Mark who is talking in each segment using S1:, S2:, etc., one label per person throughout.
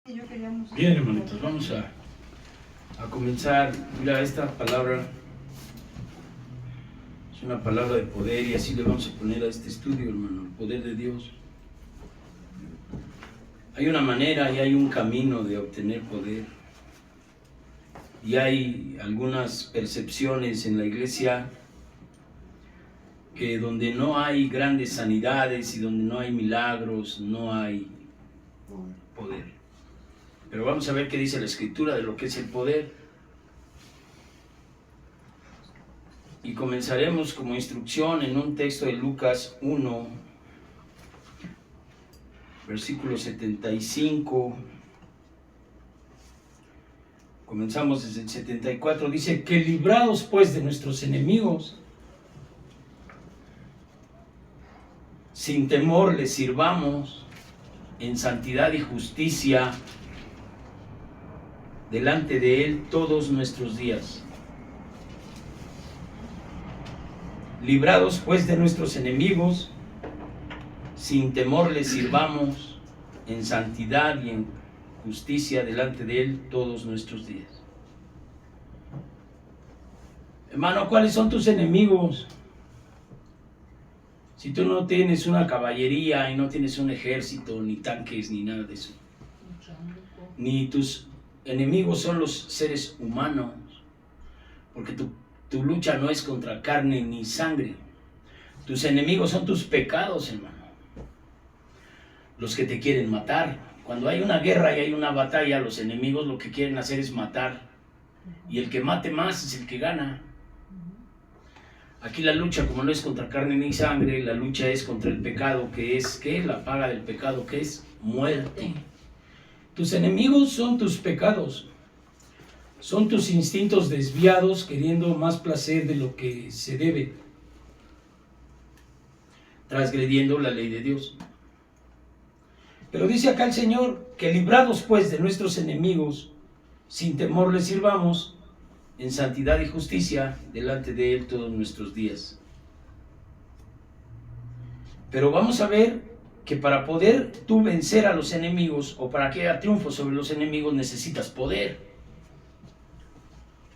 S1: Bien, hermanitos, vamos a comenzar. Mira, esta palabra es una palabra de poder y así le vamos a poner a este estudio, hermano, el poder de Dios. Hay una manera y hay un camino de obtener poder. Y hay algunas percepciones en la iglesia que donde no hay grandes sanidades y donde no hay milagros, no hay poder. Pero vamos a ver qué dice la Escritura de lo que es el poder. Y comenzaremos como instrucción en un texto de Lucas 1, versículo 75. Comenzamos desde el 74. Dice que librados pues de nuestros enemigos, sin temor les sirvamos en santidad y justicia delante de Él todos nuestros días. Librados pues de nuestros enemigos, sin temor les sirvamos en santidad y en justicia delante de Él todos nuestros días. Hermano, ¿cuáles son tus enemigos? Si tú no tienes una caballería y no tienes un ejército, ni tanques, ni nada de eso, ni tus enemigos son los seres humanos, porque tu lucha no es contra carne ni sangre. Tus enemigos son tus pecados, hermano, los que te quieren matar. Cuando hay una guerra y hay una batalla, los enemigos lo que quieren hacer es matar, y el que mate más es el que gana. Aquí la lucha, como no es contra carne ni sangre, la lucha es contra el pecado, que es, ¿qué? La paga del pecado, que es muerte. Tus enemigos son tus pecados, son tus instintos desviados queriendo más placer de lo que se debe, transgrediendo la ley de Dios. Pero dice acá el Señor que librados pues de nuestros enemigos, sin temor les sirvamos en santidad y justicia delante de Él todos nuestros días. Pero vamos a ver que para poder tú vencer a los enemigos, o para que haya triunfo sobre los enemigos, necesitas poder.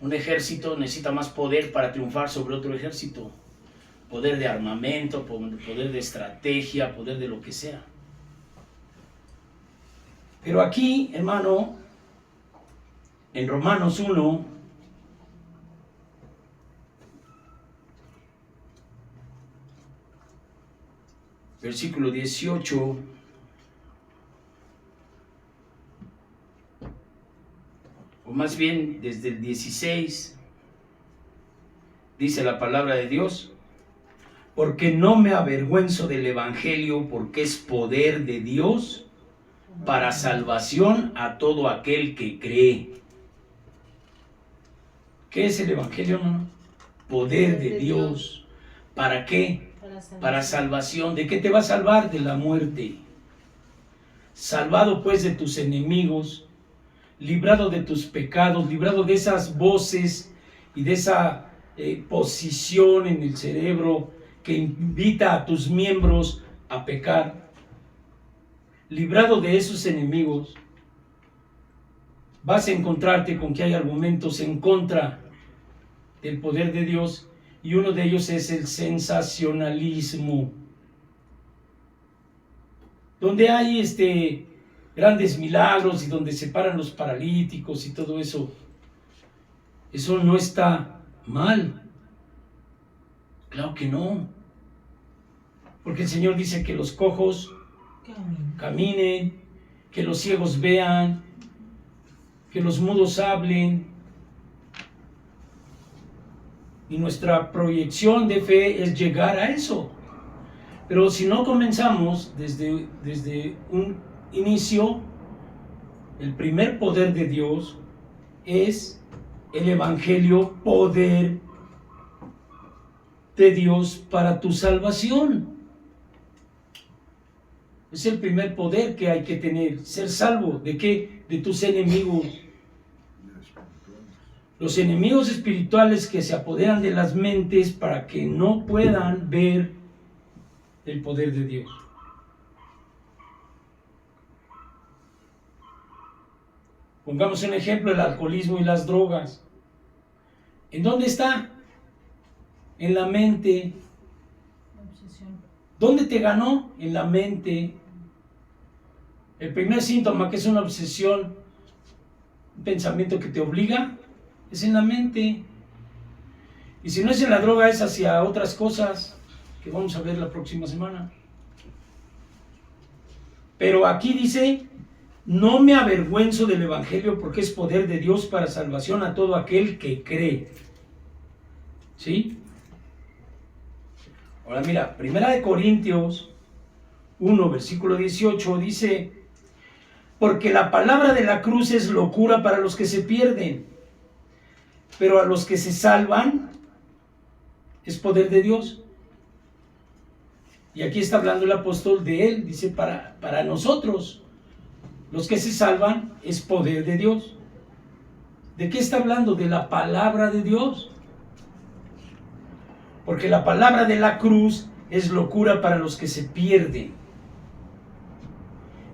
S1: Un ejército necesita más poder para triunfar sobre otro ejército. Poder de armamento, poder de estrategia, poder de lo que sea. Pero aquí, hermano, en Romanos 1, versículo 18, o más bien desde el 16, dice la palabra de Dios: porque no me avergüenzo del Evangelio, porque es poder de Dios para salvación a todo aquel que cree. ¿Qué es el Evangelio, hermano? Poder de Dios. ¿Para qué? Para salvación. ¿De qué te va a salvar? De la muerte. Salvado pues de tus enemigos, librado de tus pecados, librado de esas voces y de esa posición en el cerebro que invita a tus miembros a pecar. Librado de esos enemigos, vas a encontrarte con que hay argumentos en contra del poder de Dios, y uno de ellos es el sensacionalismo, donde hay grandes milagros y donde se paran los paralíticos y todo eso. Eso no está mal, claro que no, porque el Señor dice que los cojos caminen, que los ciegos vean, que los mudos hablen. Y nuestra proyección de fe es llegar a eso. Pero si no comenzamos desde un inicio, el primer poder de Dios es el Evangelio, poder de Dios para tu salvación. Es el primer poder que hay que tener, ser salvo. ¿De qué? De tus enemigos. Los enemigos espirituales que se apoderan de las mentes para que no puedan ver el poder de Dios. Pongamos un ejemplo, el alcoholismo y las drogas. ¿En dónde está? En la mente. ¿Dónde te ganó? En la mente. El primer síntoma, que es una obsesión, un pensamiento que te obliga, es en la mente. Y si no es en la droga, es hacia otras cosas que vamos a ver la próxima semana. Pero aquí dice: no me avergüenzo del Evangelio, porque es poder de Dios para salvación a todo aquel que cree. ¿Sí? Ahora mira, 1 Corintios 1, versículo 18 dice: porque la palabra de la cruz es locura para los que se pierden, pero a los que se salvan es poder de Dios. Y aquí está hablando el apóstol de él, dice: para nosotros, los que se salvan, es poder de Dios. ¿De qué está hablando? De la palabra de Dios. Porque la palabra de la cruz es locura para los que se pierden.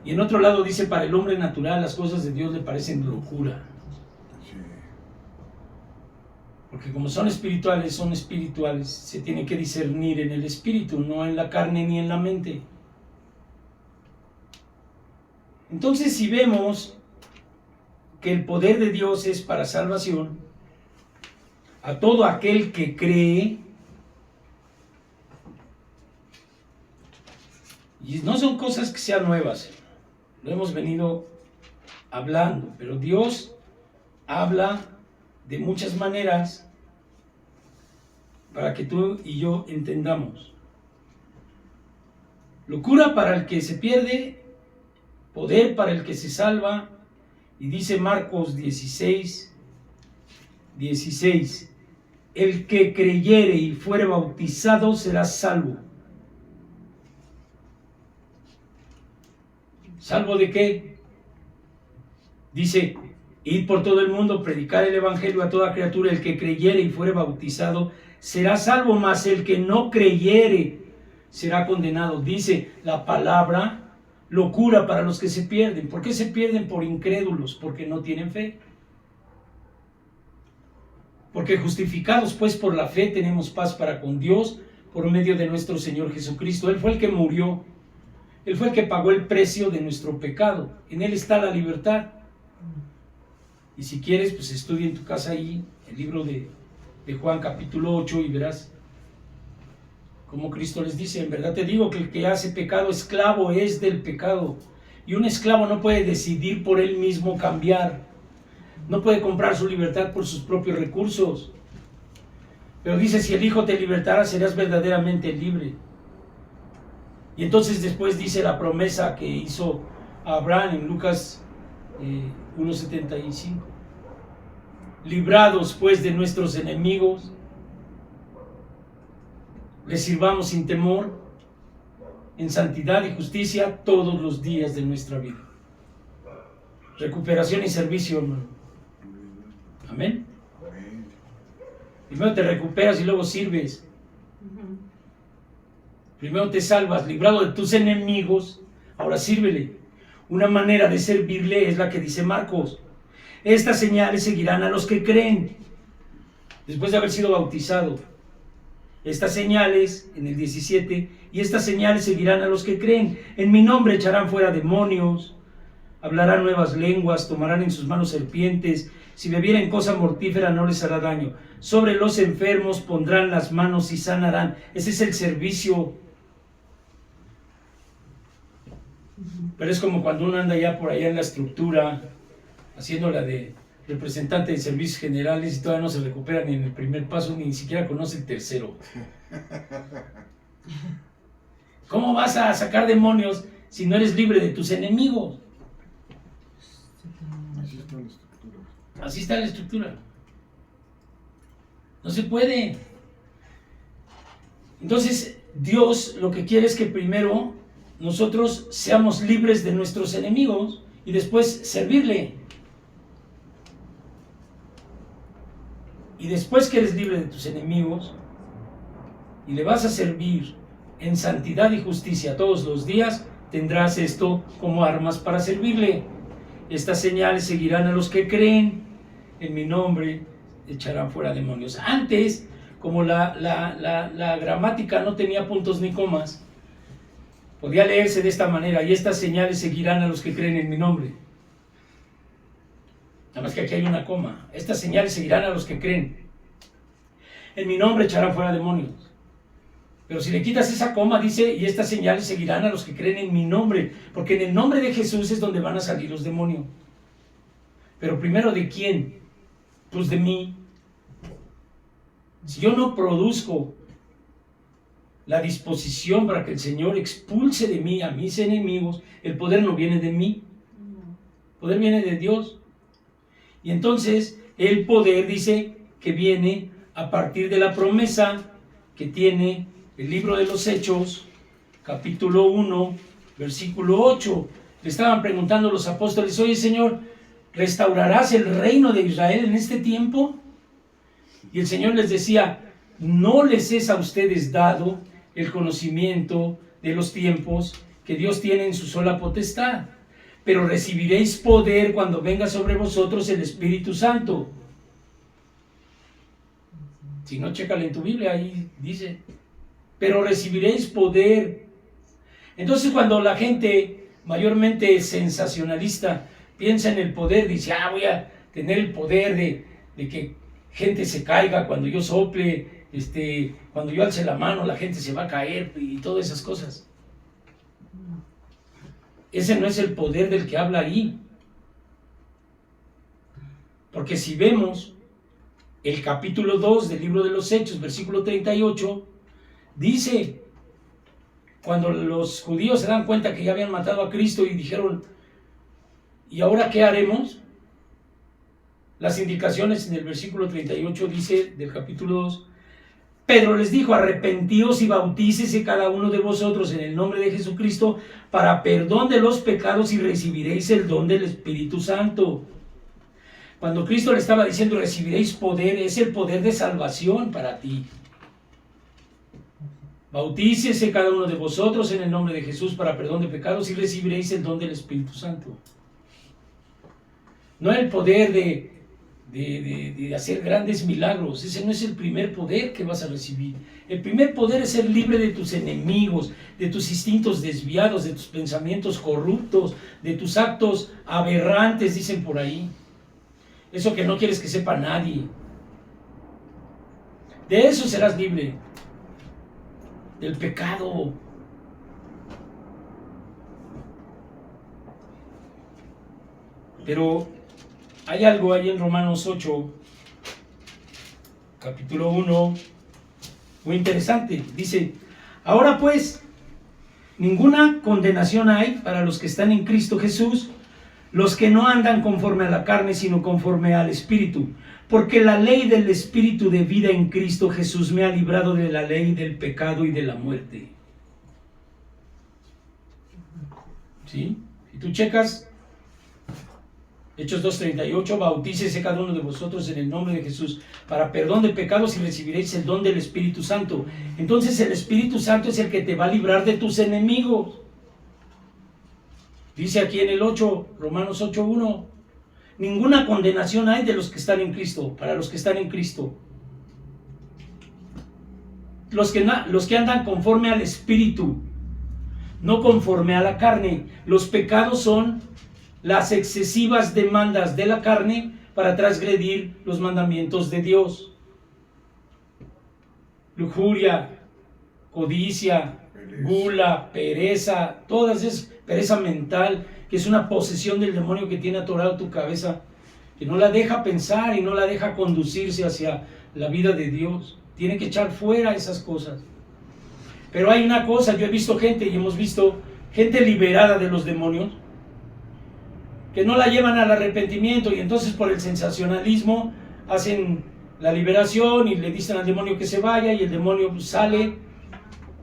S1: Y en otro lado dice: para el hombre natural las cosas de Dios le parecen locura. Porque como son espirituales, se tiene que discernir en el espíritu, no en la carne ni en la mente. Entonces, si vemos que el poder de Dios es para salvación a todo aquel que cree, y no son cosas que sean nuevas, lo hemos venido hablando, pero Dios habla de muchas maneras para que tú y yo entendamos. Locura para el que se pierde, poder para el que se salva. Y dice Marcos 16, el que creyere y fuere bautizado será salvo. ¿Salvo de qué? Dice: id por todo el mundo, predicar el evangelio a toda criatura. El que creyere y fuere bautizado será salvo, mas el que no creyere será condenado. Dice la palabra: locura para los que se pierden. ¿Por qué se pierden? Por incrédulos, porque no tienen fe. Porque justificados pues por la fe tenemos paz para con Dios por medio de nuestro Señor Jesucristo. Él fue el que murió, Él fue el que pagó el precio de nuestro pecado. En Él está la libertad. Y si quieres, pues estudia en tu casa ahí el libro de Juan capítulo 8 y verás como Cristo les dice: en verdad te digo que el que hace pecado, esclavo es del pecado. Y un esclavo no puede decidir por él mismo cambiar. No puede comprar su libertad por sus propios recursos. Pero dice: si el Hijo te libertara, serás verdaderamente libre. Y entonces después dice la promesa que hizo a Abraham en Lucas 1:75. Librados pues de nuestros enemigos, les sirvamos sin temor, en santidad y justicia todos los días de nuestra vida. Recuperación y servicio, hermano. Amén. Primero te recuperas y luego sirves. Primero te salvas, librado de tus enemigos, ahora sírvele. Una manera de servirle es la que dice Marcos: estas señales seguirán a los que creen, después de haber sido bautizado. Estas señales, en el 17, y estas señales seguirán a los que creen. En mi nombre echarán fuera demonios, hablarán nuevas lenguas, tomarán en sus manos serpientes, si bebieren cosa mortífera no les hará daño. Sobre los enfermos pondrán las manos y sanarán. Ese es el servicio. Pero es como cuando uno anda ya por allá en la estructura, haciendo la de representante de servicios generales, y todavía no se recupera ni en el primer paso, ni siquiera conoce el tercero. ¿Cómo vas a sacar demonios si no eres libre de tus enemigos?
S2: Así está la estructura.
S1: Así está la estructura. No se puede. Entonces, Dios lo que quiere es que primero nosotros seamos libres de nuestros enemigos y después servirle. Y después que eres libre de tus enemigos y le vas a servir en santidad y justicia todos los días, tendrás esto como armas para servirle. estas señales seguirán a los que creen, en mi nombre echarán fuera demonios. Antes, como la gramática no tenía puntos ni comas, podía leerse de esta manera: y estas señales seguirán a los que creen en mi nombre. Nada más que aquí hay una coma. Estas señales seguirán a los que creen. En mi nombre echarán fuera demonios. Pero si le quitas esa coma, dice: y estas señales seguirán a los que creen en mi nombre. Porque en el nombre de Jesús es donde van a salir los demonios. Pero primero, ¿de quién? Pues de mí. Si yo no produzco la disposición para que el Señor expulse de mí a mis enemigos, el poder no viene de mí. El poder viene de Dios. Y entonces el poder dice que viene a partir de la promesa que tiene el libro de los Hechos, capítulo 1, versículo 8. Le estaban preguntando los apóstoles: oye, Señor, ¿restaurarás el reino de Israel en este tiempo? Y el Señor les decía: no les es a ustedes dado el conocimiento de los tiempos que Dios tiene en su sola potestad, pero recibiréis poder cuando venga sobre vosotros el Espíritu Santo. Si no, chécale en tu Biblia, ahí dice: pero recibiréis poder. Entonces, cuando la gente mayormente sensacionalista piensa en el poder, dice: voy a tener el poder de que gente se caiga cuando yo sople, cuando yo alce la mano la gente se va a caer y todas esas cosas. Ese no es el poder del que habla ahí. Porque si vemos el capítulo 2 del libro de los Hechos, versículo 38, dice: cuando los judíos se dan cuenta que ya habían matado a Cristo y dijeron: ¿y ahora qué haremos? Las indicaciones en el versículo 38 dice del capítulo 2: Pedro les dijo: arrepentíos y bautícese cada uno de vosotros en el nombre de Jesucristo para perdón de los pecados y recibiréis el don del Espíritu Santo. Cuando Cristo le estaba diciendo recibiréis poder, es el poder de salvación para ti. Bautícese cada uno de vosotros en el nombre de Jesús para perdón de pecados y recibiréis el don del Espíritu Santo. No el poder de hacer grandes milagros. Ese no es el primer poder que vas a recibir. El primer poder es ser libre de tus enemigos, de tus instintos desviados, de tus pensamientos corruptos, de tus actos aberrantes, dicen por ahí. Eso que no quieres que sepa nadie. De eso serás libre. Del pecado. Pero hay algo ahí en Romanos 8, capítulo 1, muy interesante. Dice: ahora pues, ninguna condenación hay para los que están en Cristo Jesús, los que no andan conforme a la carne, sino conforme al Espíritu. Porque la ley del Espíritu de vida en Cristo Jesús me ha librado de la ley del pecado y de la muerte. ¿Sí? Si tú checas Hechos 2:38, bautícese cada uno de vosotros en el nombre de Jesús para perdón de pecados y recibiréis el don del Espíritu Santo. Entonces el Espíritu Santo es el que te va a librar de tus enemigos. Dice aquí en el 8, Romanos 8:1, ninguna condenación hay de los que están en Cristo, para los que están en Cristo. Los que andan conforme al Espíritu, no conforme a la carne. Los pecados son las excesivas demandas de la carne para transgredir los mandamientos de Dios. Lujuria, codicia, gula, pereza, todas esas, pereza mental, que es una posesión del demonio que tiene atorado tu cabeza, que no la deja pensar y no la deja conducirse hacia la vida de Dios. Tiene que echar fuera esas cosas. Pero hay una cosa, yo he visto gente y hemos visto gente liberada de los demonios, que no la llevan al arrepentimiento y entonces por el sensacionalismo hacen la liberación y le dicen al demonio que se vaya y el demonio sale.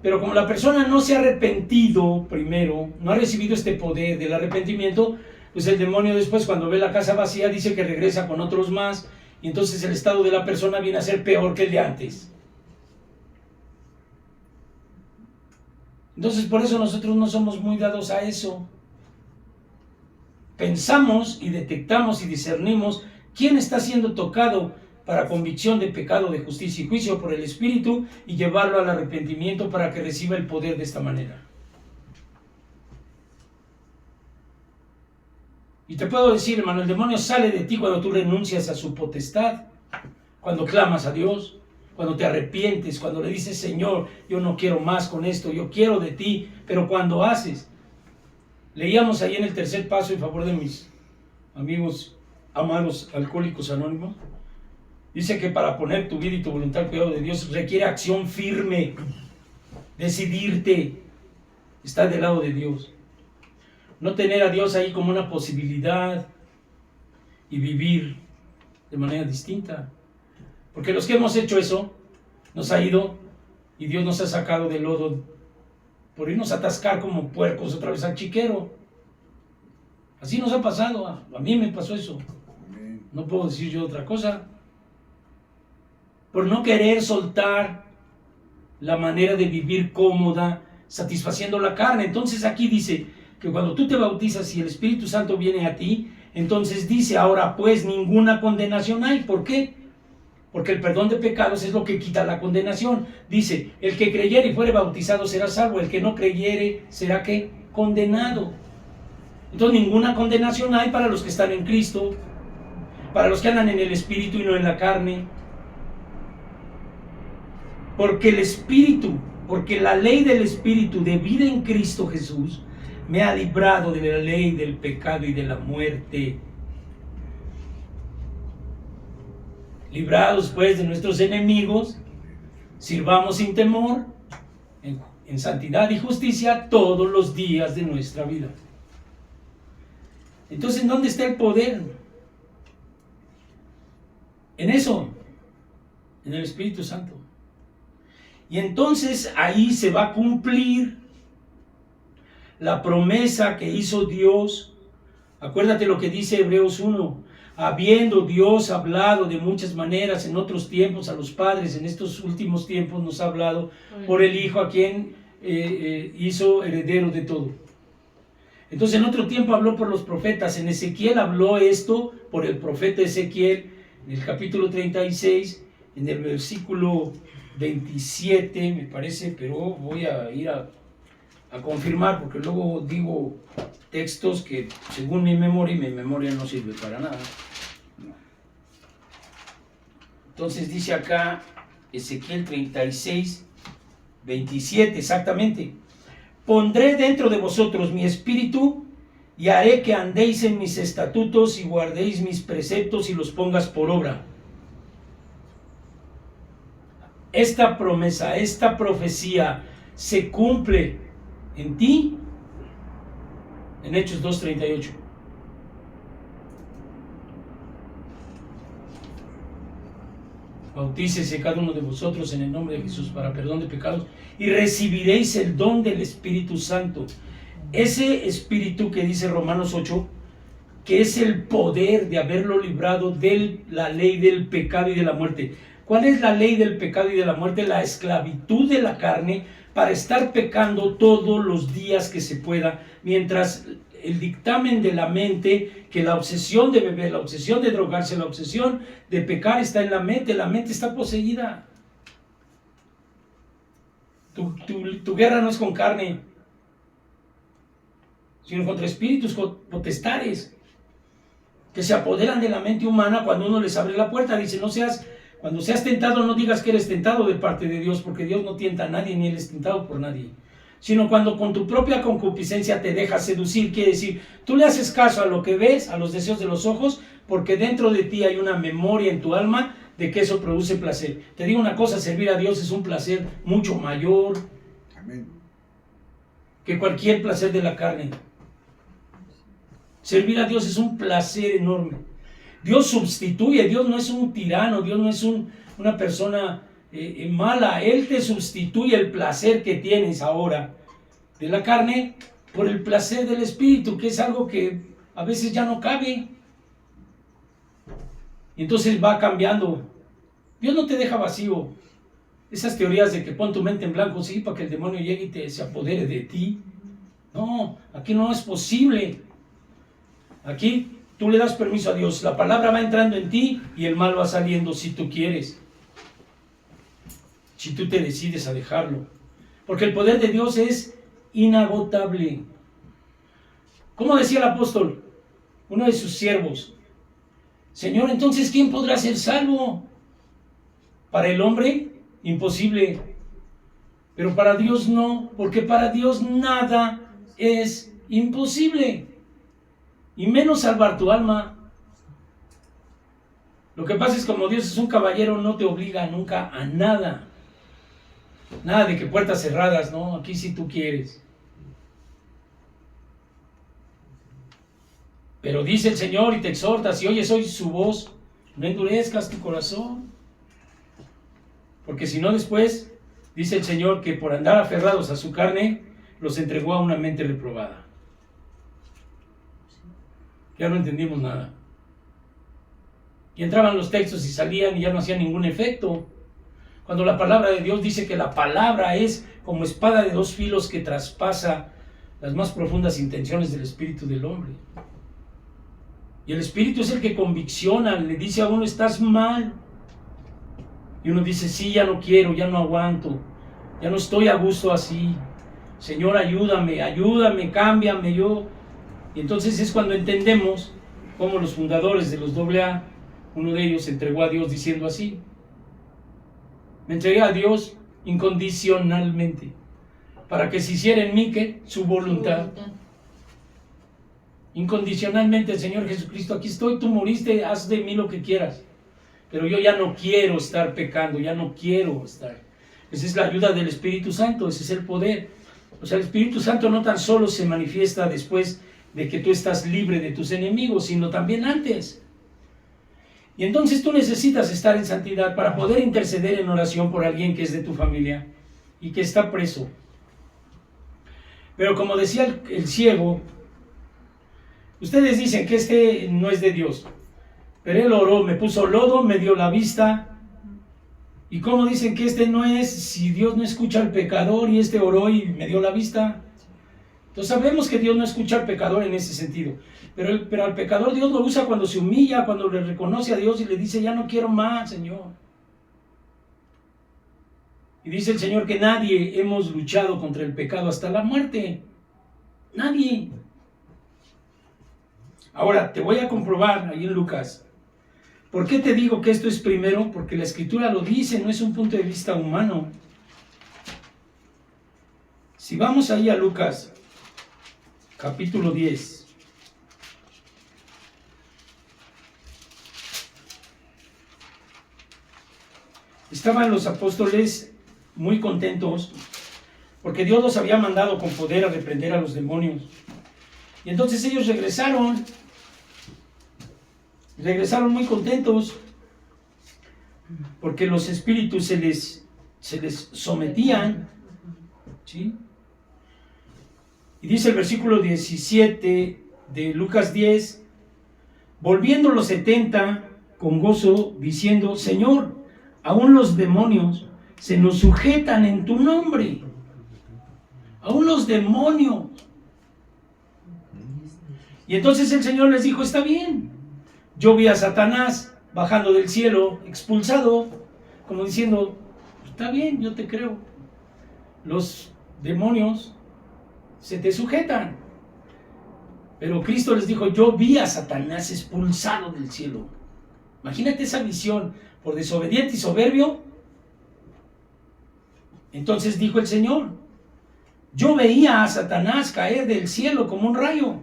S1: Pero como la persona no se ha arrepentido primero, no ha recibido este poder del arrepentimiento, pues el demonio después, cuando ve la casa vacía, dice que regresa con otros más y entonces el estado de la persona viene a ser peor que el de antes. Entonces por eso nosotros no somos muy dados a eso. pensamos y detectamos y discernimos quién está siendo tocado para convicción de pecado, de justicia y juicio por el Espíritu y llevarlo al arrepentimiento para que reciba el poder de esta manera. Y te puedo decir, hermano, el demonio sale de ti cuando tú renuncias a su potestad, cuando clamas a Dios, cuando te arrepientes, cuando le dices, Señor, yo no quiero más con esto, yo quiero de ti, pero cuando haces. Leíamos ahí en el tercer paso en favor de mis amigos amados alcohólicos anónimos, dice que para poner tu vida y tu voluntad al cuidado de Dios requiere acción firme, decidirte, estar del lado de Dios. No tener a Dios ahí como una posibilidad y vivir de manera distinta. Porque los que hemos hecho eso, nos ha ido y Dios nos ha sacado del lodo por irnos a atascar como puercos otra vez al chiquero. Así nos ha pasado, a mí me pasó eso. No puedo decir yo otra cosa. Por no querer soltar la manera de vivir cómoda, satisfaciendo la carne. Entonces aquí dice que cuando tú te bautizas y el Espíritu Santo viene a ti, entonces dice, ahora pues ninguna condenación hay. ¿Por qué? Porque el perdón de pecados es lo que quita la condenación. Dice, el que creyere y fuere bautizado será salvo, el que no creyere será ¿qué? Condenado. Entonces ninguna condenación hay para los que están en Cristo, para los que andan en el Espíritu y no en la carne. Porque el Espíritu, porque la ley del Espíritu de vida en Cristo Jesús me ha librado de la ley del pecado y de la muerte. Librados pues de nuestros enemigos, sirvamos sin temor, en santidad y justicia todos los días de nuestra vida. Entonces, ¿dónde está el poder? En eso, en el Espíritu Santo. Y entonces ahí se va a cumplir la promesa que hizo Dios. Acuérdate lo que dice Hebreos 1. Habiendo Dios hablado de muchas maneras en otros tiempos a los padres, en estos últimos tiempos nos ha hablado por el Hijo a quien hizo heredero de todo. Entonces en otro tiempo habló por los profetas. En Ezequiel habló esto por el profeta Ezequiel, en el capítulo 36, en el versículo 27 me parece, pero voy a ir a confirmar porque luego digo textos que según mi memoria no sirve para nada. Entonces dice acá Ezequiel 36, 27 exactamente. Pondré dentro de vosotros mi espíritu y haré que andéis en mis estatutos y guardéis mis preceptos y los pongas por obra. Esta promesa, esta profecía se cumple en ti en Hechos 2:38. Bautícese cada uno de vosotros en el nombre de Jesús para perdón de pecados y recibiréis el don del Espíritu Santo. Ese Espíritu que dice Romanos 8, que es el poder de haberlo librado de la ley del pecado y de la muerte. ¿Cuál es la ley del pecado y de la muerte? La esclavitud de la carne para estar pecando todos los días que se pueda, mientras el dictamen de la mente, que la obsesión de beber, la obsesión de drogarse, la obsesión de pecar está en la mente está poseída. Tu guerra no es con carne, sino contra espíritus potestades que se apoderan de la mente humana cuando uno les abre la puerta. Dice, cuando seas tentado, no digas que eres tentado de parte de Dios, porque Dios no tienta a nadie, ni Él es tentado por nadie. Sino cuando con tu propia concupiscencia te dejas seducir, quiere decir, tú le haces caso a lo que ves, a los deseos de los ojos, porque dentro de ti hay una memoria en tu alma de que eso produce placer. Te digo una cosa, servir a Dios es un placer mucho mayor que cualquier placer de la carne. Servir a Dios es un placer enorme. Dios sustituye, Dios no es un tirano, Dios no es una persona mala. Él te sustituye el placer que tienes ahora de la carne por el placer del Espíritu, que es algo que a veces ya no cabe. Y entonces va cambiando. Dios no te deja vacío. Esas teorías de que pon tu mente en blanco, sí, para que el demonio llegue y se apodere de ti. No, aquí no es posible. Aquí tú le das permiso a Dios, la palabra va entrando en ti y el mal va saliendo si tú quieres, si tú te decides a dejarlo, porque el poder de Dios es inagotable. Como decía el apóstol, uno de sus siervos: Señor, entonces ¿quién podrá ser salvo? Para el hombre, imposible, pero para Dios no, porque para Dios nada es imposible, y menos salvar tu alma. Lo que pasa es que como Dios es un caballero, no te obliga nunca a nada. Nada de que puertas cerradas, no, aquí si tú quieres. Pero dice el Señor y te exhorta: si oyes hoy su voz, no endurezcas tu corazón. Porque si no, después, dice el Señor, que por andar aferrados a su carne, los entregó a una mente reprobada. Ya no entendimos nada. Y entraban los textos y salían y ya no hacían ningún efecto. Cuando la palabra de Dios dice que la palabra es como espada de dos filos que traspasa las más profundas intenciones del espíritu del hombre. Y el espíritu es el que convicciona, le dice a uno: estás mal. Y uno dice: sí, ya no quiero, ya no aguanto, ya no estoy a gusto así. Señor, ayúdame, cámbiame yo. Y entonces es cuando entendemos cómo los fundadores de los AA, uno de ellos se entregó a Dios diciendo así: me entregué a Dios incondicionalmente, para que se hiciera en mí ¿qué? Su voluntad. Incondicionalmente, el Señor Jesucristo: aquí estoy, tú moriste, haz de mí lo que quieras, pero yo ya no quiero estar pecando, ya no quiero estar. Esa es la ayuda del Espíritu Santo, ese es el poder. O sea, el Espíritu Santo no tan solo se manifiesta después de que tú estás libre de tus enemigos, sino también antes. Y entonces tú necesitas estar en santidad para poder interceder en oración por alguien que es de tu familia y que está preso. Pero como decía el ciego, ustedes dicen que este no es de Dios, pero él oró, me puso lodo, me dio la vista. ¿Y cómo dicen que este no es, si Dios no escucha al pecador y este oró y me dio la vista? Entonces sabemos que Dios no escucha al pecador en ese sentido, pero al pecador Dios lo usa cuando se humilla, cuando le reconoce a Dios y le dice: ya no quiero más, Señor. Y dice el Señor que nadie hemos luchado contra el pecado hasta la muerte. Nadie. Ahora, te voy a comprobar ahí en Lucas. ¿Por qué te digo que esto es primero? Porque la Escritura lo dice, no es un punto de vista humano. Si vamos ahí a Lucas, capítulo 10. Estaban los apóstoles muy contentos porque Dios los había mandado con poder a reprender a los demonios. Y entonces ellos regresaron muy contentos porque los espíritus se les sometían, ¿sí? Y dice el versículo 17 de Lucas 10: volviendo los 70 con gozo, diciendo: Señor, aún los demonios se nos sujetan en tu nombre. Aún los demonios. Y entonces el Señor les dijo: está bien. Yo vi a Satanás bajando del cielo, expulsado, como diciendo: está bien, yo te creo. Los demonios se te sujetan. Pero Cristo les dijo: yo vi a Satanás expulsado del cielo. Imagínate esa visión, por desobediente y soberbio. Entonces dijo el Señor: yo veía a Satanás caer del cielo como un rayo.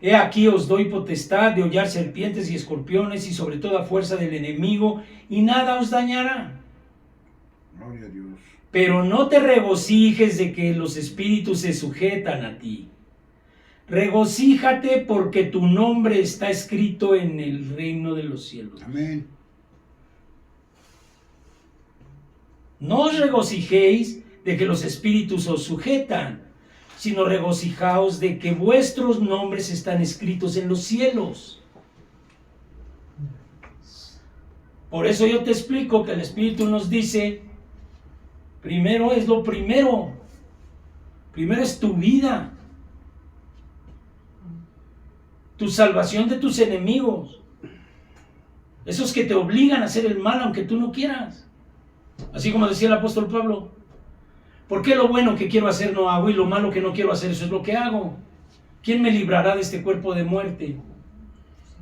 S1: He aquí os doy potestad de hollar serpientes y escorpiones y sobre toda fuerza del enemigo, y nada os dañará.
S2: Gloria a Dios.
S1: Pero no te regocijes de que los espíritus se sujetan a ti. Regocíjate porque tu nombre está escrito en el reino de los cielos.
S2: Amén.
S1: No os regocijéis de que los espíritus os sujetan, sino regocijaos de que vuestros nombres están escritos en los cielos. Por eso yo te explico que el Espíritu nos dice: primero es lo primero. Primero es tu vida. tu salvación de tus enemigos. Esos que te obligan a hacer el mal aunque tú no quieras. Así como decía el apóstol Pablo, ¿por qué lo bueno que quiero hacer no hago y lo malo que no quiero hacer eso es lo que hago? ¿Quién me librará de este cuerpo de muerte?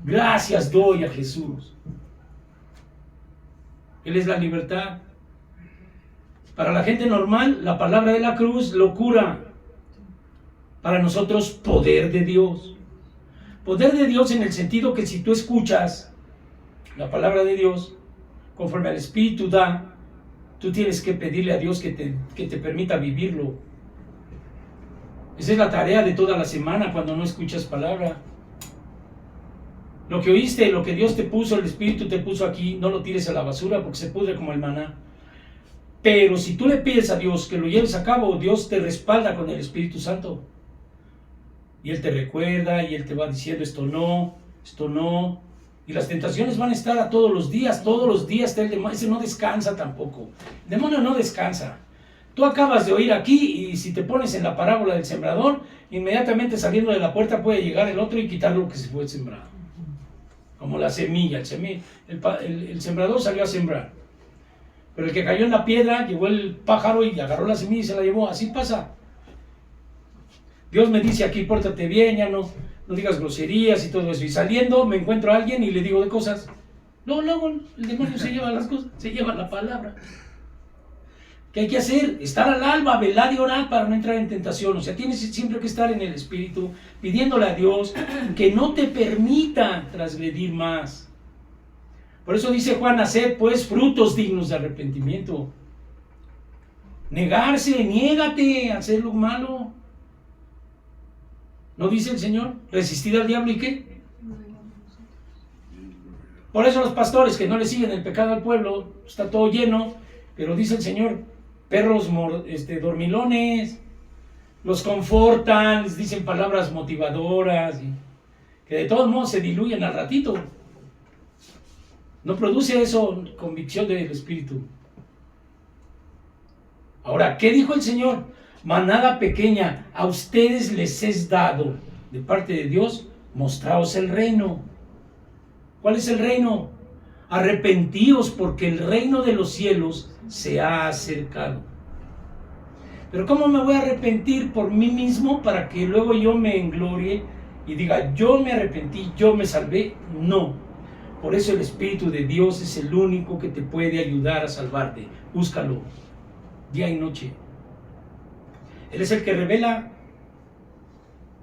S1: Gracias doy a Jesús. Él es la libertad. Para la gente normal, la palabra de la cruz, locura. Para nosotros, poder de Dios. Poder de Dios en el sentido que si tú escuchas la palabra de Dios, conforme al Espíritu da, tú tienes que pedirle a Dios que te permita vivirlo. Esa es la tarea de toda la semana cuando no escuchas palabra. Lo que oíste, lo que Dios te puso, el Espíritu te puso aquí, no lo tires a la basura porque se pudre como el maná. Pero si tú le pides a Dios que lo lleves a cabo, Dios te respalda con el Espíritu Santo. Y Él te recuerda y Él te va diciendo esto no. Y las tentaciones van a estar a todos los días está el demonio. Ese no descansa tampoco. El demonio no descansa. Tú acabas de oír aquí y si te pones en la parábola del sembrador, inmediatamente saliendo de la puerta puede llegar el otro y quitar lo que se fue sembrado. Como la semilla. El sembrador salió a sembrar. Pero el que cayó en la piedra, llegó el pájaro y agarró la semilla y se la llevó. Así pasa. Dios me dice aquí, pórtate bien, ya no digas groserías y todo eso. Y saliendo me encuentro a alguien y le digo de cosas. Luego el demonio se lleva las cosas, se lleva la palabra. ¿Qué hay que hacer? Estar al alba, velar y orar para no entrar en tentación. O sea, tienes siempre que estar en el Espíritu, pidiéndole a Dios que no te permita transgredir más. Por eso dice Juan, haced pues frutos dignos de arrepentimiento. Negarse, niégate a hacer lo malo. ¿No dice el Señor? Resistir al diablo y ¿qué? Por eso los pastores que no le siguen el pecado al pueblo, está todo lleno, pero dice el Señor, perros dormilones, los confortan, les dicen palabras motivadoras, que de todos modos se diluyen al ratito. No produce eso convicción del Espíritu. Ahora, ¿qué dijo el Señor? Manada pequeña, a ustedes les es dado de parte de Dios, mostraos el reino. ¿Cuál es el reino? Arrepentíos porque el reino de los cielos se ha acercado. Pero ¿cómo me voy a arrepentir por mí mismo para que luego yo me englorie y diga, yo me arrepentí, yo me salvé? No. Por eso el Espíritu de Dios es el único que te puede ayudar a salvarte. Búscalo, día y noche. Él es el que revela,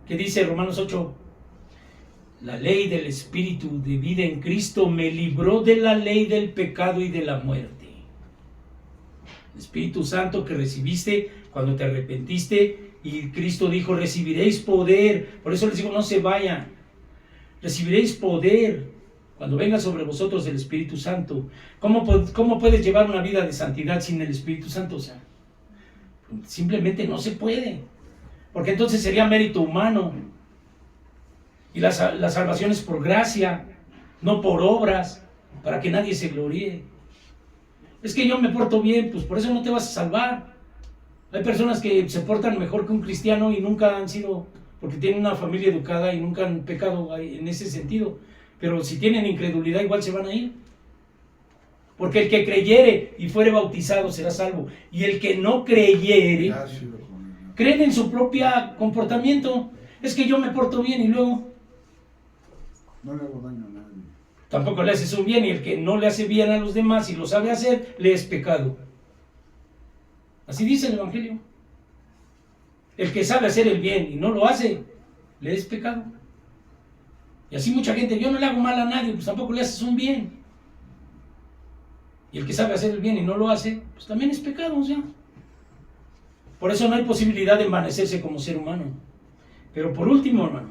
S1: que dice Romanos 8, la ley del Espíritu de vida en Cristo me libró de la ley del pecado y de la muerte. El Espíritu Santo que recibiste cuando te arrepentiste y Cristo dijo, recibiréis poder. Por eso les digo, no se vayan. Recibiréis poder cuando venga sobre vosotros el Espíritu Santo. ¿Cómo puedes llevar una vida de santidad sin el Espíritu Santo? O sea, simplemente no se puede. Porque entonces sería mérito humano. Y la salvación es por gracia, no por obras, para que nadie se gloríe. Es que yo me porto bien, pues por eso no te vas a salvar. Hay personas que se portan mejor que un cristiano y nunca han sido, porque tienen una familia educada y nunca han pecado en ese sentido. Pero si tienen incredulidad igual se van a ir. Porque el que creyere y fuere bautizado será salvo. Y el que no creyere, creen en su propio comportamiento. Es que yo me porto bien y luego
S2: no le hago daño a nadie.
S1: Tampoco le haces un bien, y el que no le hace bien a los demás y lo sabe hacer, le es pecado. Así dice el Evangelio. El que sabe hacer el bien y no lo hace, le es pecado. Y así mucha gente, yo no le hago mal a nadie, pues tampoco le haces un bien. Y el que sabe hacer el bien y no lo hace, pues también es pecado, o sea. Por eso no hay posibilidad de envanecerse como ser humano. Pero por último, hermano,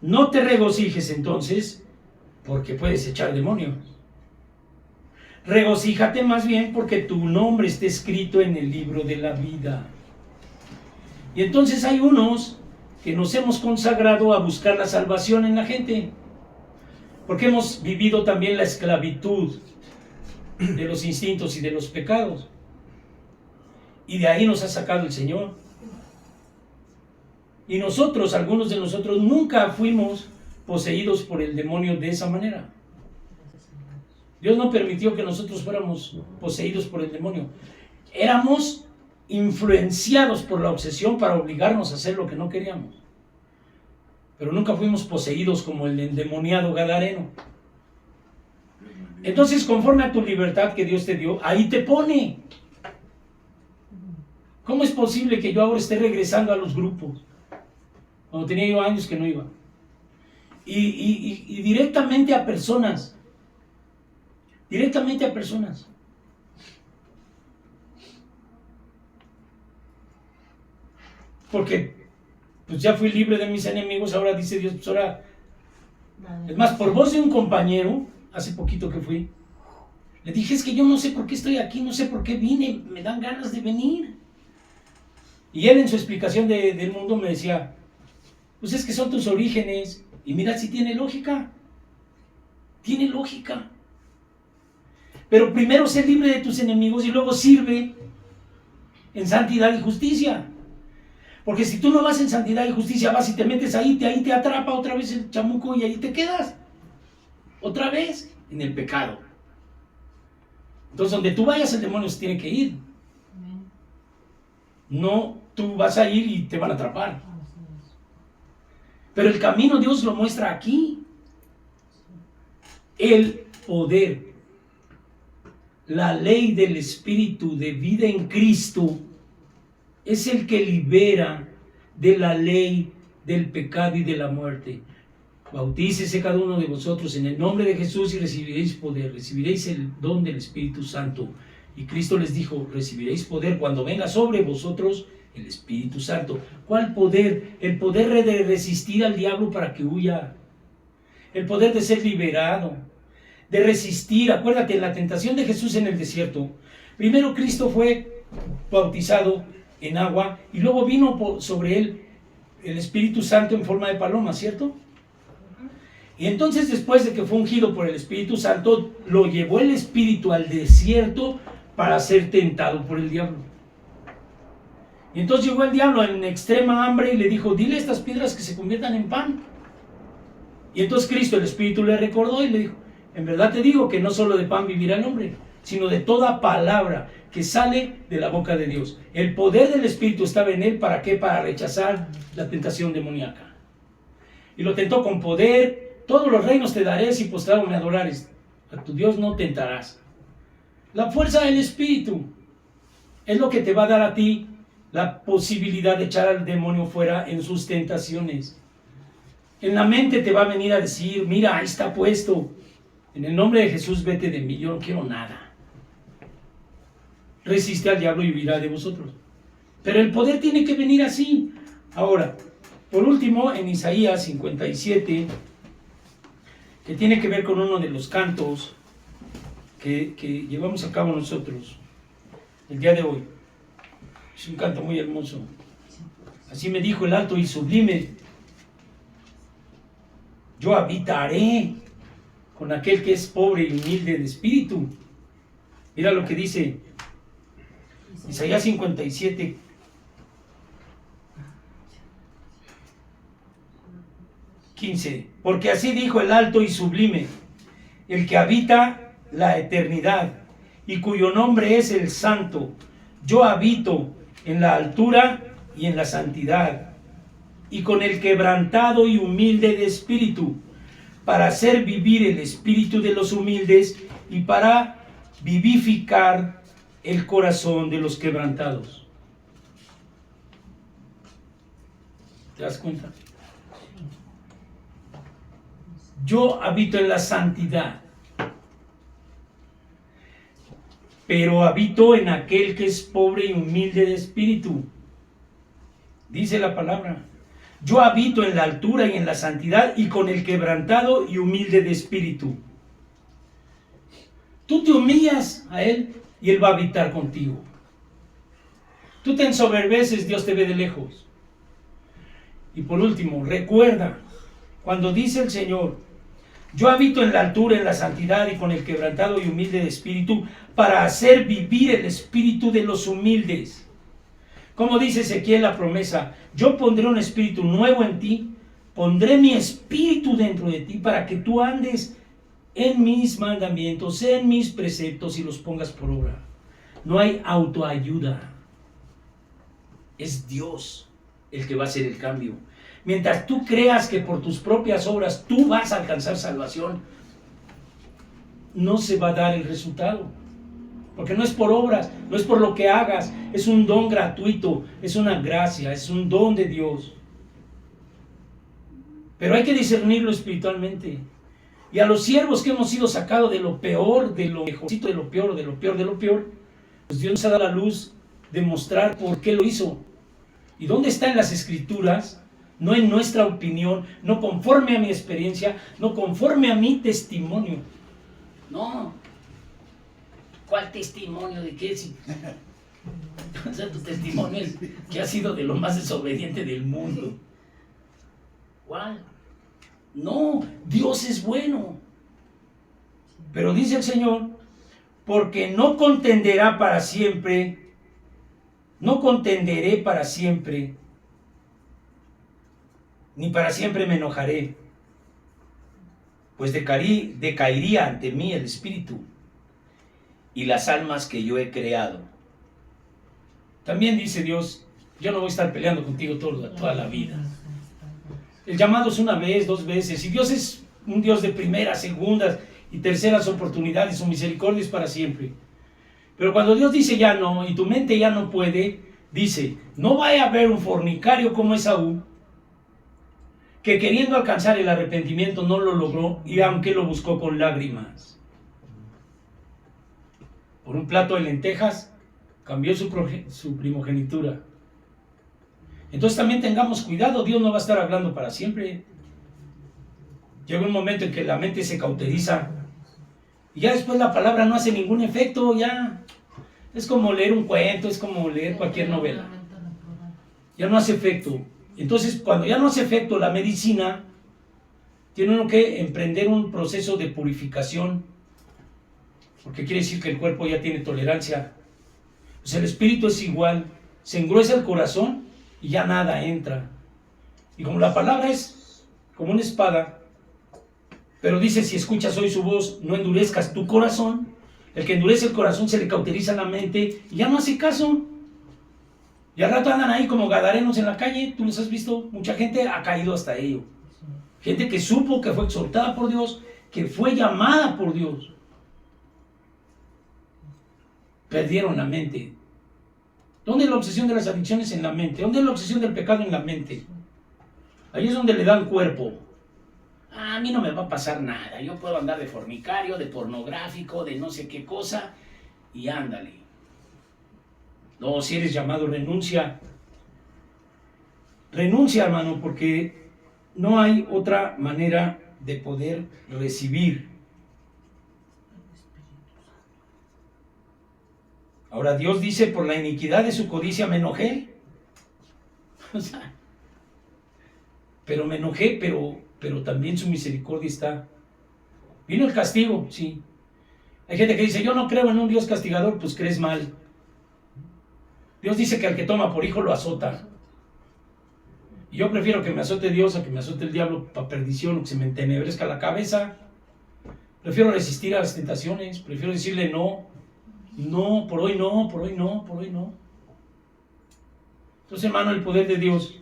S1: no te regocijes entonces porque puedes echar demonios. Regocíjate más bien porque tu nombre esté escrito en el libro de la vida. Y entonces hay unos que nos hemos consagrado a buscar la salvación en la gente, porque hemos vivido también la esclavitud de los instintos y de los pecados, y de ahí nos ha sacado el Señor. Y nosotros, algunos de nosotros, nunca fuimos poseídos por el demonio de esa manera. Dios no permitió que nosotros fuéramos poseídos por el demonio. Éramos influenciados por la obsesión para obligarnos a hacer lo que no queríamos. Pero nunca fuimos poseídos como el endemoniado gadareno. Entonces, conforme a tu libertad que Dios te dio, ahí te pone. ¿Cómo es posible que yo ahora esté regresando a los grupos? Cuando tenía yo años que no iba. Y directamente a personas. Directamente a personas. Porque pues ya fui libre de mis enemigos, ahora dice Dios, pues ahora... Es más, por voz de un compañero, hace poquito que fui, le dije, es que yo no sé por qué estoy aquí, no sé por qué vine, me dan ganas de venir. Y él en su explicación del mundo me decía, pues es que son tus orígenes, y mira si tiene lógica. Tiene lógica. Pero primero sé libre de tus enemigos y luego sirve en santidad y justicia. Porque si tú no vas en santidad y justicia, vas y te metes ahí te atrapa otra vez el chamuco y ahí te quedas. Otra vez en el pecado. Entonces donde tú vayas el demonio se tiene que ir. No, tú vas a ir y te van a atrapar. Pero el camino Dios lo muestra aquí. El poder, la ley del Espíritu de vida en Cristo es el que libera de la ley del pecado y de la muerte. Bautícese cada uno de vosotros en el nombre de Jesús y recibiréis poder, recibiréis el don del Espíritu Santo. Y Cristo les dijo, recibiréis poder cuando venga sobre vosotros el Espíritu Santo. ¿Cuál poder? El poder de resistir al diablo para que huya. El poder de ser liberado, de resistir. Acuérdate, en la tentación de Jesús en el desierto, primero Cristo fue bautizado en agua y luego vino sobre él el Espíritu Santo en forma de paloma, ¿cierto? Y entonces después de que fue ungido por el Espíritu Santo, lo llevó el Espíritu al desierto para ser tentado por el diablo. Y entonces llegó el diablo en extrema hambre y le dijo, dile a estas piedras que se conviertan en pan. Y entonces Cristo, el Espíritu, le recordó y le dijo, en verdad te digo que no solo de pan vivirá el hombre, sino de toda palabra que sale de la boca de Dios. El poder del Espíritu estaba en él, ¿para qué? Para rechazar la tentación demoníaca. Y lo tentó con poder. Todos los reinos te daré si postrado me adorares. A tu Dios no tentarás. La fuerza del Espíritu es lo que te va a dar a ti la posibilidad de echar al demonio fuera en sus tentaciones. En la mente te va a venir a decir, mira, ahí está puesto. En el nombre de Jesús, vete de mí, yo no quiero nada. Resiste al diablo y huirá de vosotros. Pero el poder tiene que venir así. Ahora, por último, en Isaías 57, que tiene que ver con uno de los cantos que llevamos a cabo nosotros el día de hoy. Es un canto muy hermoso. Así me dijo el alto y sublime, yo habitaré con aquel que es pobre y humilde de espíritu. Mira lo que dice Isaías 57, porque así dijo el alto y sublime, el que habita la eternidad y cuyo nombre es el Santo. Yo habito en la altura y en la santidad, y con el quebrantado y humilde de espíritu, para hacer vivir el espíritu de los humildes y para vivificar el corazón de los quebrantados. ¿Te das cuenta? Yo habito en la santidad, pero habito en aquel que es pobre y humilde de espíritu. Dice la palabra, yo habito en la altura y en la santidad y con el quebrantado y humilde de espíritu. Tú te humillas a él y él va a habitar contigo. Tú te ensoberbeces, Dios te ve de lejos. Y por último, recuerda, cuando dice el Señor, yo habito en la altura, en la santidad y con el quebrantado y humilde de espíritu, para hacer vivir el espíritu de los humildes. Como dice Ezequiel la promesa, yo pondré un espíritu nuevo en ti, pondré mi espíritu dentro de ti para que tú andes en mis mandamientos, en mis preceptos y los pongas por obra. No hay autoayuda. Es Dios el que va a hacer el cambio. Mientras tú creas que por tus propias obras tú vas a alcanzar salvación, no se va a dar el resultado. Porque no es por obras, no es por lo que hagas, es un don gratuito, es una gracia, es un don de Dios. Pero hay que discernirlo espiritualmente. Y a los siervos que hemos sido sacados de lo peor, de lo mejorcito, de lo peor, de lo peor, de lo peor, pues Dios nos ha dado la luz de mostrar por qué lo hizo. ¿Y dónde está en las Escrituras? No en nuestra opinión, no conforme a mi experiencia, no conforme a mi testimonio. No. ¿Cuál testimonio? ¿De qué? O sea, tu testimonio es que has sido de lo más desobediente del mundo. ¿Cuál? No, Dios es bueno. Pero dice el Señor, porque no contenderá para siempre, no contenderé para siempre, ni para siempre me enojaré, pues decaería ante mí el espíritu y las almas que yo he creado. También dice Dios, yo no voy a estar peleando contigo toda la vida. El llamado es una vez, 2 veces, y Dios es un Dios de primeras, segundas y terceras oportunidades, su misericordia es para siempre. Pero cuando Dios dice ya no, y tu mente ya no puede, dice, no vaya a haber un fornicario como Esaú, que queriendo alcanzar el arrepentimiento no lo logró, y aunque lo buscó con lágrimas. Por un plato de lentejas, cambió su primogenitura. Entonces también tengamos cuidado, Dios no va a estar hablando para siempre. Llega un momento en que la mente se cauteriza, y ya después la palabra no hace ningún efecto, ya. Es como leer un cuento, es como leer cualquier novela. Ya no hace efecto. Entonces, cuando ya no hace efecto la medicina, tiene uno que emprender un proceso de purificación, porque quiere decir que el cuerpo ya tiene tolerancia. Pues el espíritu es igual, se engruesa el corazón y ya nada entra. Y como la palabra es como una espada, pero dice, si escuchas hoy su voz, no endurezcas tu corazón. El que endurece el corazón se le cauteriza la mente y ya no hace caso. Y al rato andan ahí como gadarenos en la calle, tú los has visto, mucha gente ha caído hasta ello. Gente que supo que fue exhortada por Dios, que fue llamada por Dios. Perdieron la mente. ¿Dónde es la obsesión de las adicciones? En la mente. ¿Dónde es la obsesión del pecado? En la mente. Ahí es donde le dan cuerpo. A mí no me va a pasar nada, yo puedo andar de fornicario, de pornográfico, de no sé qué cosa, y ándale. No, si eres llamado, renuncia. Renuncia, hermano, porque no hay otra manera de poder recibir. Ahora Dios dice, por la iniquidad de su codicia me enojé. O sea, pero me enojé, pero también su misericordia está. Vino el castigo, sí. Hay gente que dice, yo no creo en un Dios castigador, pues crees mal. Dios dice que al que toma por hijo lo azota. Y yo prefiero que me azote Dios a que me azote el diablo para perdición, o que se me entenebrezca la cabeza. Prefiero resistir a las tentaciones, prefiero decirle no, por hoy no, por hoy no, por hoy no. Entonces, hermano, el poder de Dios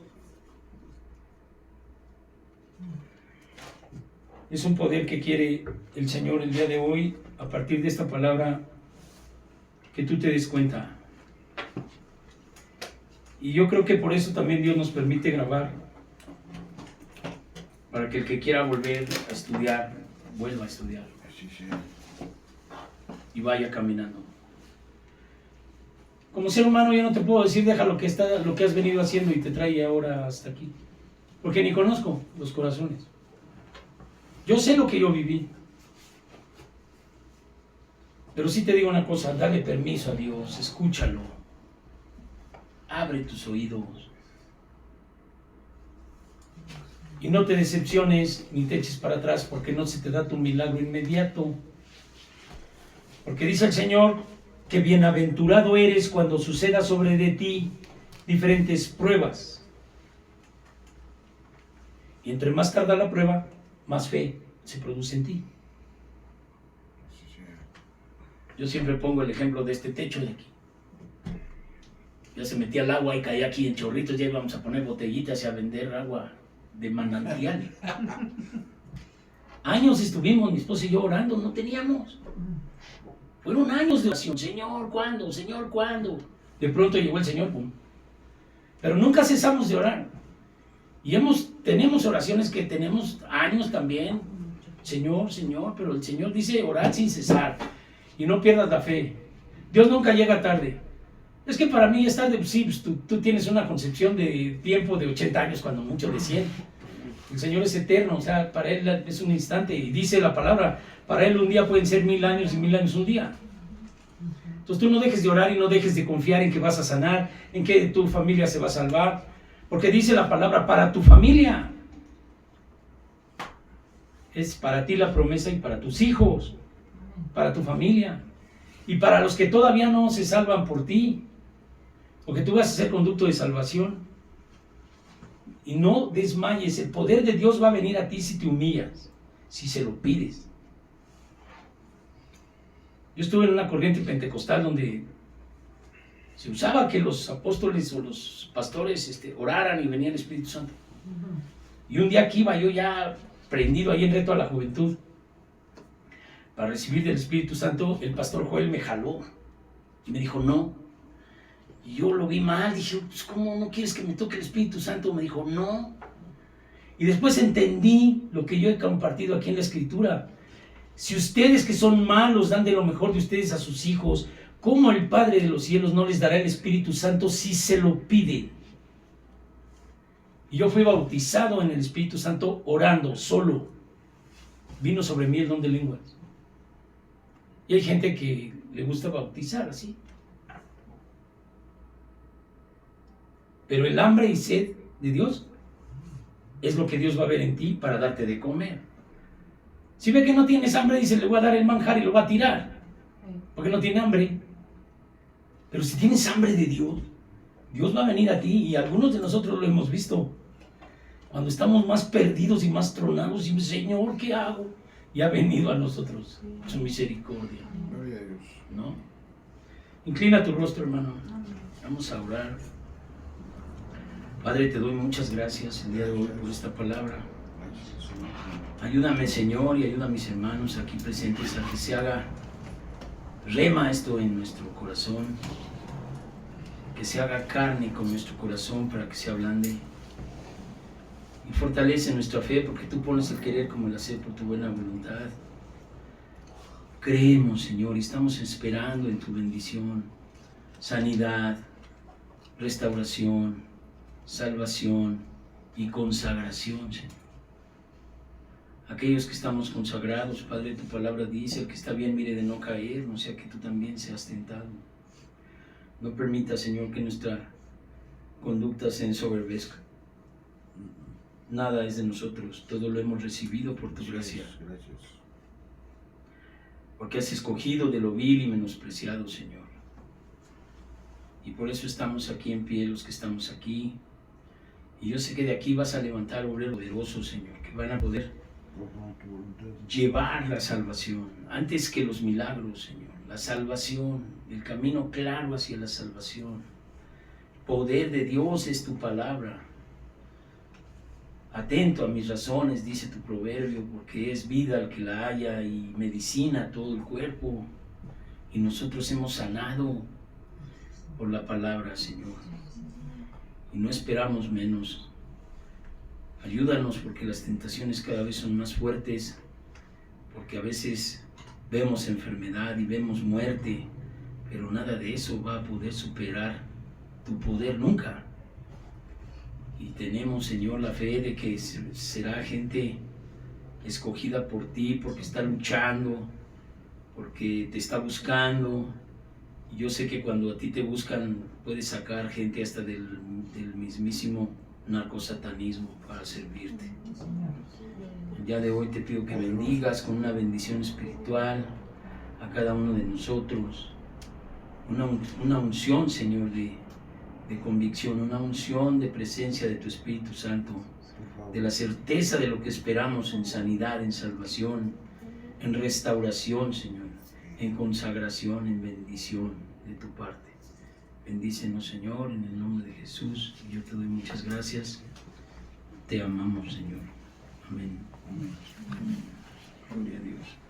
S1: es un poder que quiere el Señor el día de hoy, a partir de esta palabra, que tú te des cuenta. Y yo creo que por eso también Dios nos permite grabar, para que el que quiera volver a estudiar, vuelva a estudiar. Y vaya caminando. Como ser humano yo no te puedo decir, deja lo que has venido haciendo y te trae ahora hasta aquí. Porque ni conozco los corazones. Yo sé lo que yo viví. Pero sí te digo una cosa, dale permiso a Dios, escúchalo. Abre tus oídos. Y no te decepciones ni te eches para atrás, porque no se te da tu milagro inmediato. Porque dice el Señor que bienaventurado eres cuando suceda sobre de ti diferentes pruebas. Y entre más tarda la prueba, más fe se produce en ti. Yo siempre pongo el ejemplo de este techo de aquí. Ya se metía el agua y caía aquí en chorritos, ya íbamos a poner botellitas y a vender agua de manantial. Años estuvimos, mi esposa y yo, orando, no teníamos. Fueron años de oración. Señor, ¿cuándo? Señor, ¿cuándo? De pronto llegó el Señor, pum. Pero nunca cesamos de orar. Y tenemos oraciones que tenemos años también. Señor, Señor, pero el Señor dice orar sin cesar. Y no pierdas la fe. Dios nunca llega tarde. Es que para mí es tarde, sí, pues tú tienes una concepción de tiempo de 80 años, cuando mucho de 100. El Señor es eterno, o sea, para Él es un instante. Y dice la palabra, para Él un día pueden ser 1000 años y 1000 años un día. Entonces tú no dejes de orar y no dejes de confiar en que vas a sanar, en que tu familia se va a salvar. Porque dice la palabra, para tu familia. Es para ti la promesa y para tus hijos, para tu familia. Y para los que todavía no se salvan por ti. Porque tú vas a ser conducto de salvación. Y no desmayes, el poder de Dios va a venir a ti si te humillas, si se lo pides. Yo estuve en una corriente pentecostal donde se usaba que los apóstoles o los pastores oraran y venía el Espíritu Santo. Y un día que iba yo ya prendido ahí en Reto a la Juventud para recibir del Espíritu Santo, el pastor Joel me jaló y me dijo no. Y yo lo vi mal, dije, pues ¿cómo no quieres que me toque el Espíritu Santo? Me dijo, no. Y después entendí lo que yo he compartido aquí en la Escritura. Si ustedes que son malos dan de lo mejor de ustedes a sus hijos, ¿cómo el Padre de los cielos no les dará el Espíritu Santo si se lo piden? Y yo fui bautizado en el Espíritu Santo orando, solo. Vino sobre mí el don de lenguas. Y hay gente que le gusta bautizar así. Pero el hambre y sed de Dios es lo que Dios va a ver en ti para darte de comer. Si ve que no tienes hambre, dice, le voy a dar el manjar y lo va a tirar, porque no tiene hambre. Pero si tienes hambre de Dios, Dios va a venir a ti, y algunos de nosotros lo hemos visto. Cuando estamos más perdidos y más tronados, y Señor, ¿qué hago? Y ha venido a nosotros su misericordia.
S2: Gloria a Dios.
S1: ¿No? Inclina tu rostro, hermano. Vamos a orar. Padre, te doy muchas gracias el día de hoy por esta palabra. Ayúdame, Señor, y ayuda a mis hermanos aquí presentes a que se haga rema esto en nuestro corazón, que se haga carne con nuestro corazón para que se ablande. Y fortalece nuestra fe, porque tú pones el querer como el hacer por tu buena voluntad. Creemos, Señor, y estamos esperando en tu bendición, sanidad, restauración, salvación y consagración, Señor. Aquellos que estamos consagrados, Padre, tu palabra dice, el que está bien mire de no caer, no sea que tú también seas tentado. No permita, Señor, que nuestra conducta se ensoberbezca. Nada es de nosotros, todo lo hemos recibido por tu gracia.
S2: Gracias.
S1: Porque has escogido de lo vil y menospreciado, Señor. Y por eso estamos aquí en pie, los que estamos aquí. Y yo sé que de aquí vas a levantar obreros poderosos, Señor, que van a poder llevar la salvación, antes que los milagros, Señor. La salvación, el camino claro hacia la salvación. Poder de Dios es tu palabra. Atento a mis razones, dice tu proverbio, porque es vida al que la haya y medicina a todo el cuerpo. Y nosotros hemos sanado por la palabra, Señor. Y no esperamos menos. Ayúdanos, porque las tentaciones cada vez son más fuertes, porque a veces vemos enfermedad y vemos muerte, pero nada de eso va a poder superar tu poder nunca. Y tenemos, Señor, la fe de que será gente escogida por ti, porque está luchando, porque te está buscando. Y yo sé que cuando a ti te buscan, puedes sacar gente hasta del mismísimo narcosatanismo para servirte. El día de hoy te pido que bendigas con una bendición espiritual a cada uno de nosotros, una unción, Señor, de de convicción, una unción de presencia de tu Espíritu Santo, de la certeza de lo que esperamos en sanidad, en salvación, en restauración, Señor, en consagración, en bendición de tu parte. Bendícenos, Señor, en el nombre de Jesús. Yo te doy muchas gracias. Te amamos, Señor. Amén. Gloria a Dios.